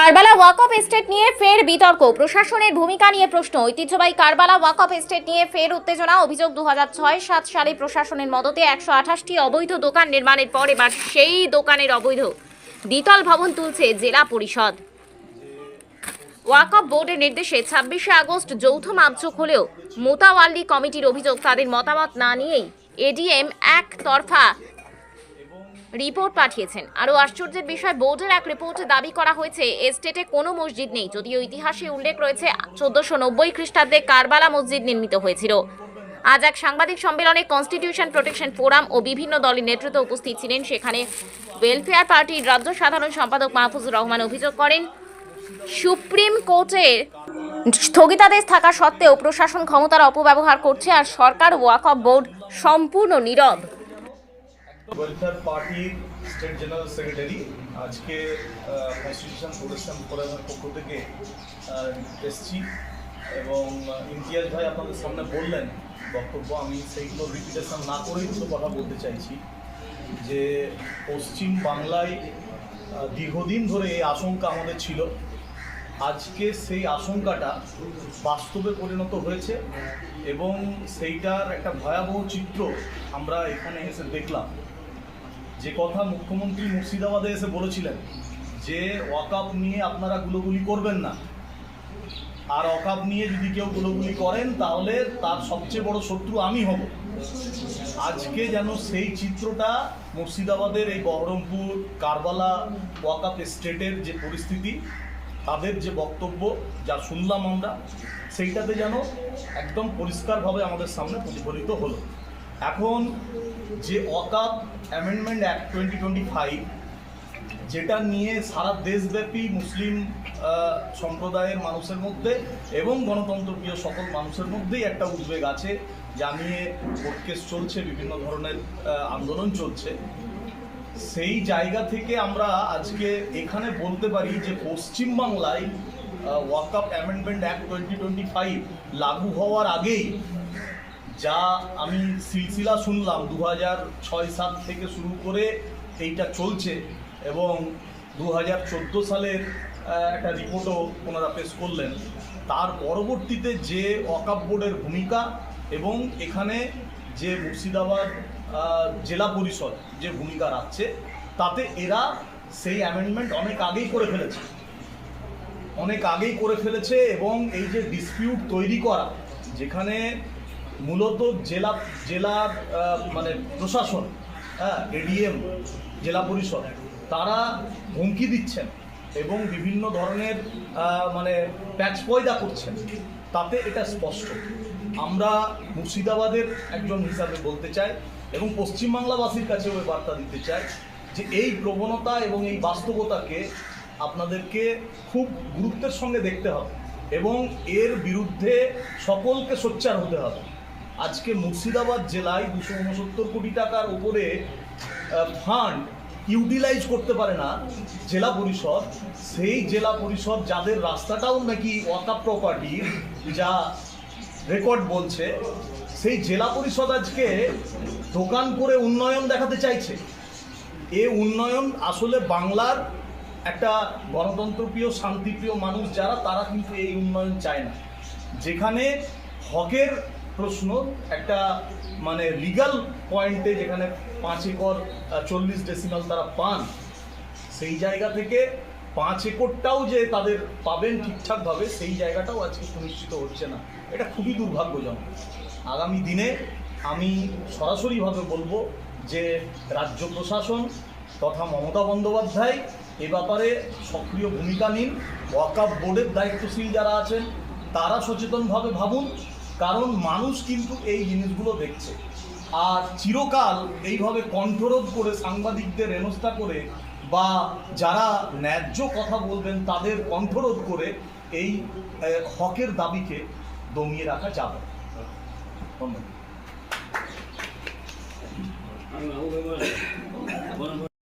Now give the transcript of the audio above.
কারবালা ওয়াকফ estate নিয়ে ফের বিতর্ক, প্রশাসনের ভূমিকা নিয়ে প্রশ্ন। ঐতিহ্যবাহী কারবালা ওয়াকফ এস্টেট নিয়ে ফের উত্তেজনা। অভিযোগ 2006-07 সালে প্রশাসনের মদতে 128টি অবৈধ দোকান নির্মাণের পর এবার সেই দোকানের অবৈধ দ্বিতল ভবন তুলছে জেলা পরিষদ। ওয়াকফ বোর্ডের নির্দেশে 26শে আগস্ট যৌথ মাপযোগ হলেও মোতাওয়াল্লি কমিটির অভিযোগ তাদের মতামত না নিয়েই এডিএম একতরফা রিপোর্ট পাঠিয়েছেন। আরও আশ্চর্যের বিষয়, বোর্ডের এক রিপোর্টে দাবি করা হয়েছে এস্টেটে কোনো মসজিদ নেই, যদিও ইতিহাসে উল্লেখ রয়েছে 1490 খ্রিস্টাব্দে কারবালা মসজিদ নির্মিত হয়েছিল। আজ এক সাংবাদিক সম্মেলনে কনস্টিটিউশন প্রোটেকশন ফোরাম ও বিভিন্ন দলের নেতৃত্ব উপস্থিত ছিলেন। সেখানে ওয়েলফেয়ার পার্টির রাজ্য সাধারণ সম্পাদক মাহফুজুর রহমান অভিযোগ করেন, সুপ্রিম কোর্টের স্থগিতাদেশ থাকা সত্ত্বেও প্রশাসন ক্ষমতার অপব্যবহার করছে আর সরকার ওয়াকফ বোর্ড সম্পূর্ণ নীরব। ওয়েলফেয়ার পার্টির স্টেট জেনারেল সেক্রেটারি আজকে কনস্টিটিউশন প্রোটেকশন ফোরামের পক্ষ থেকে এসছি এবং ইমতিয়াজ ভাই আপনাদের সামনে বললেন বক্তব্য, আমি সেইগুলো রিপিটেশন না করেই দুটো কথা বলতে চাইছি যে পশ্চিম বাংলায় দীর্ঘদিন ধরে এই আশঙ্কা আমাদের ছিল। আজকে সেই আশঙ্কাটা বাস্তবে পরিণত হয়েছে এবং সেইটার একটা ভয়াবহ চিত্র আমরা এখানে এসে দেখলাম। যে কথা মুখ্যমন্ত্রী মুর্শিদাবাদে এসে বলেছিলেন যে ওয়াকফ নিয়ে আপনারা গুলোগুলি করবেন না, আর ওয়াকফ নিয়ে যদি কেউ গুলোগুলি করেন তাহলে তার সবচেয়ে বড় শত্রু আমি হব। আজকে যেন সেই চিত্রটা মুর্শিদাবাদের এই বহরমপুর কারবালা ওয়াকফ এস্টেটের যে পরিস্থিতি, তাদের যে বক্তব্য যা শুনলাম আমরা, সেইটাতে যেন একদম পরিষ্কারভাবে আমাদের সামনে প্রতিফলিত হলো। এখন যে ওয়াকফ অ্যামেন্ডমেন্ট অ্যাক্ট 2025 যেটা নিয়ে সারা দেশব্যাপী মুসলিম সম্প্রদায়ের মানুষের মধ্যে এবং গণতন্ত্রপ্রিয় সকল মানুষের মধ্যেই একটা উদ্বেগ আছে, যা নিয়ে কোর্ট কেস চলছে, বিভিন্ন ধরনের আন্দোলন চলছে। সেই জায়গা থেকে আমরা আজকে এখানে বলতে পারি যে পশ্চিমবাংলায় ওয়াকফ অ্যামেন্ডমেন্ট অ্যাক্ট 2025 লাগু হওয়ার আগেই যা আমি সিলসিলা শুনলাম 2006-07 থেকে শুরু করে এইটা চলছে এবং 2014 সালের একটা রিপোর্টও ওনারা পেশ করলেন। তার পরবর্তীতে যে ওয়াকফ বোর্ডের ভূমিকা এবং এখানে যে মুর্শিদাবাদ জেলা পরিষদ যে ভূমিকা রাখছে, তাতে এরা সেই অ্যামেন্ডমেন্ট অনেক আগেই করে ফেলেছে এবং এই যে ডিসপিউট তৈরি করা, যেখানে মূলত জেলার মানে প্রশাসন, এডিএম জেলা পরিষদ, তারা হুমকি দিচ্ছেন এবং বিভিন্ন ধরনের মানে প্যাচ পয়দা করছেন, তাতে এটা স্পষ্ট। আমরা মুর্শিদাবাদের একজন হিসাবে বলতে চাই এবং পশ্চিমবাংলাবাসীর কাছেও ওই বার্তা দিতে চাই যে এই প্রবণতা এবং এই বাস্তবতাকে আপনাদেরকে খুব গুরুত্বের সঙ্গে দেখতে হবে এবং এর বিরুদ্ধে সকলকে সোচ্চার হতে হবে। আজকে মুর্শিদাবাদ জেলায় 269 কোটি টাকার উপরে ফান্ড ইউটিলাইজ করতে পারে না জেলা পরিষদ। সেই জেলা পরিষদ যাদের রাস্তাটাও নাকি ওয়াকফ প্রপার্টির, যা রেকর্ড বলছে, সেই জেলা পরিষদ আজকে দোকান করে উন্নয়ন দেখাতে চাইছে। এই উন্নয়ন আসলে বাংলার একটা গণতন্ত্রপ্রিয় শান্তিপ্রিয় মানুষ যারা, তারা কিন্তু এই উন্নয়ন চায় না। যেখানে হকের প্রশ্ন একটা মানে লিগাল পয়েন্টে, যেখানে 5 একর 40 ডেসিমাল তারা পান, সেই জায়গা থেকে 5 একরটাও যে তাদের পাবেন ঠিকঠাকভাবে, সেই জায়গাটাও আজকে সুনিশ্চিত হচ্ছে না। এটা খুবই দুর্ভাগ্যজনক। আগামী দিনে আমি সরাসরিভাবে বলবো যে রাজ্য প্রশাসন তথা মমতা বন্দ্যোপাধ্যায় এ ব্যাপারে সক্রিয় ভূমিকা নিন। ওয়াকফ বোর্ডের দায়িত্বশীল যারা আছেন তারা সচেতনভাবে ভাবুন, কারণ মানুষ কিন্তু এই জিনিসগুলো দেখছে। আর চিরকাল এইভাবে কণ্ঠরোধ করে সাংবাদিকদের হেনস্থা করে বা যারা ন্যায্য কথা বলবেন তাদের কণ্ঠরোধ করে এই হকের দাবিকে দমিয়ে রাখা যাবে। ধন্যবাদ।